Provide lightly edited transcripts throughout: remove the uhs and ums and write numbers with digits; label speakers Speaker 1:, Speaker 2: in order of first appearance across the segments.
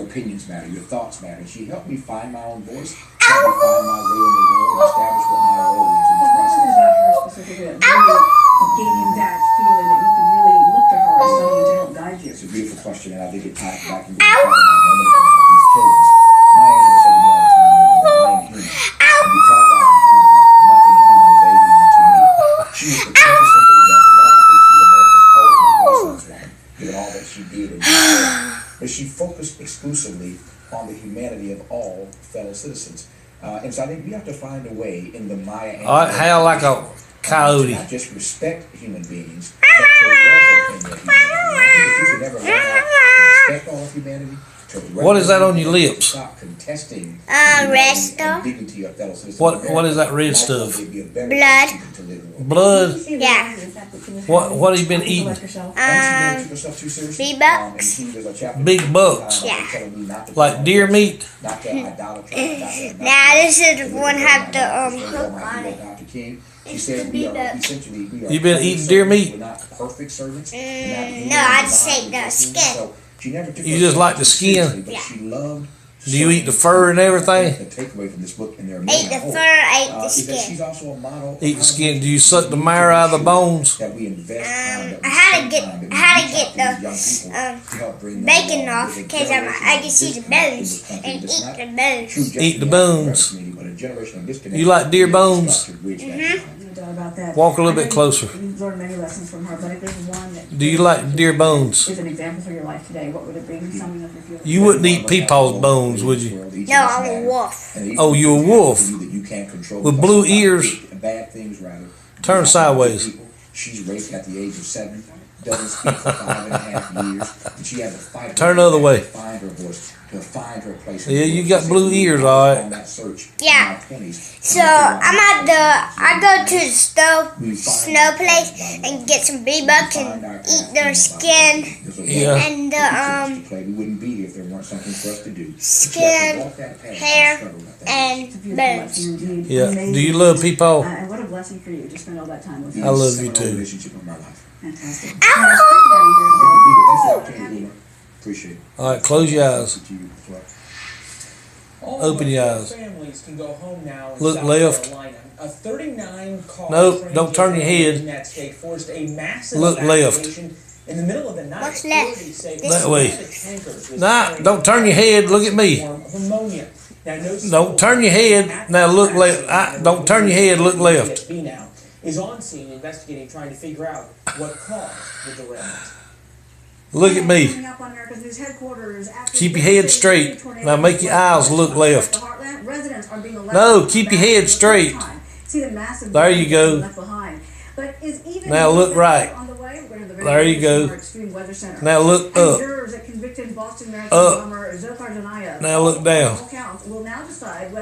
Speaker 1: your opinions matter, your thoughts matter. She helped me find my own voice, helped me find my way in the world, and establish what my role is in this process.
Speaker 2: What about her specifically that really gave you that feeling that you could really look to her as someone to help guide you?
Speaker 1: It's a beautiful question, and I think it ties back into the talking about a moment ago about these killings. My Angela said to me all the time, I am human. And because I am human, nothing human is alien to me. She is the quintessential example. Why I think she's America's ultimate Renaissance woman, given all that she did and did. But she focused exclusively on the humanity of all fellow citizens. And so I think we have to find a way in the Maya Angelou
Speaker 3: Howl like a coyote.
Speaker 1: to not just respect human beings, but to revel in their humanity. I think if you could never learn how to respect all of humanity, to
Speaker 3: What is that on your
Speaker 1: revel in
Speaker 3: lips?
Speaker 1: stop contesting
Speaker 4: red
Speaker 1: humanity
Speaker 4: stuff.
Speaker 1: and dignity of fellow citizens.
Speaker 3: What is that red stuff?
Speaker 4: Blood.
Speaker 3: Blood?
Speaker 4: Yeah.
Speaker 3: What have you been eating?
Speaker 4: B-Bucks.
Speaker 3: Big bucks.
Speaker 4: Yeah.
Speaker 3: Like deer meat?
Speaker 4: Now this is the one have the hook on it.
Speaker 1: She said we are essentially
Speaker 3: You been eating deer meat?
Speaker 1: We're not perfect servants.
Speaker 4: No, I just ate the skin.
Speaker 3: You just like the skin?
Speaker 4: Yeah.
Speaker 3: Do you eat the fur and everything?
Speaker 1: The takeaway from this book, and there are
Speaker 4: Ate the fur, ate the skin.
Speaker 1: she's also a model.
Speaker 3: Eat the skin. Do you suck the marrow out of the bones?
Speaker 1: That we invest time, that we
Speaker 4: I had to
Speaker 1: spend time,
Speaker 4: get
Speaker 1: that we
Speaker 4: the
Speaker 1: reach out to these young people to help bring them
Speaker 4: bacon
Speaker 1: along
Speaker 4: off
Speaker 1: with a
Speaker 4: because I can see the
Speaker 1: generation
Speaker 4: bones
Speaker 1: of
Speaker 4: and
Speaker 1: this
Speaker 4: eat
Speaker 1: country
Speaker 4: the
Speaker 1: that's not
Speaker 4: bones.
Speaker 1: true
Speaker 3: Eat the
Speaker 1: just
Speaker 3: bones.
Speaker 1: in the but a generation of disconnect.
Speaker 3: You like deer bones?
Speaker 2: No doubt about that.
Speaker 3: Walk a little bit closer.
Speaker 2: You've learned many lessons from her, but if there's one that
Speaker 3: Do you like deer bones?
Speaker 2: is an example for your life today, what would it be? Something that you feel
Speaker 3: You wouldn't eat Peepaw's bones, would you?
Speaker 4: No, I'm a wolf.
Speaker 3: Oh, you a wolf. With blue ears.
Speaker 1: Bad things, rather.
Speaker 3: Turn sideways.
Speaker 1: She's raped at the age of 7. Doesn't speak for 5.5 years. And she has to fight.
Speaker 3: Turn the other way.
Speaker 1: To find her voice, to find her place.
Speaker 3: Yeah, you got blue ears, all right.
Speaker 1: On that search
Speaker 4: Yeah.
Speaker 1: in our 20s.
Speaker 4: So I go to the snow place and get some B-Bucks and eat their skin
Speaker 3: Yeah.
Speaker 4: and the
Speaker 1: We wouldn't be here if there weren't something for us to do.
Speaker 4: skin, hair, and
Speaker 2: It's a beautiful
Speaker 4: bones.
Speaker 2: lesson indeed.
Speaker 3: Yeah.
Speaker 2: Amazing.
Speaker 3: Do you love Peepaw?
Speaker 2: And what a blessing for you to spend all that time with
Speaker 3: I
Speaker 2: her.
Speaker 3: love you too.
Speaker 1: Relationship of my life.
Speaker 2: Fantastic.
Speaker 1: Appreciate it.
Speaker 3: All right, close your eyes.
Speaker 1: To you as well.
Speaker 5: All
Speaker 3: Open your
Speaker 5: four
Speaker 3: eyes.
Speaker 5: Families can go home now in
Speaker 3: Look
Speaker 5: South
Speaker 3: left.
Speaker 5: Carolina. A 39-car
Speaker 3: Nope,
Speaker 5: train
Speaker 3: don't turn your head.
Speaker 5: in that state forced a massive
Speaker 3: Look left.
Speaker 5: evacuation in the middle of the night.
Speaker 4: What's left?
Speaker 5: Authorities say
Speaker 3: That way.
Speaker 5: tankers was
Speaker 3: Nah,
Speaker 5: carrying
Speaker 3: don't turn your head. Look at me.
Speaker 5: form of ammonia. Now, no
Speaker 3: Don't turn your head. Now look left. Don't turn your head. Look left.
Speaker 5: DSB now is on scene investigating, trying to figure out what caused the derailment.
Speaker 3: Look at me. Keep your head straight. Now make your eyes look left. No, keep your head straight. There you go. Now look right. There you go. Now look up. Up. Now look down.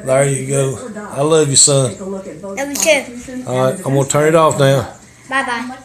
Speaker 3: There you go. I love you, son.
Speaker 4: Love you too.
Speaker 3: All right, I'm going to turn it off now.
Speaker 4: Bye-bye.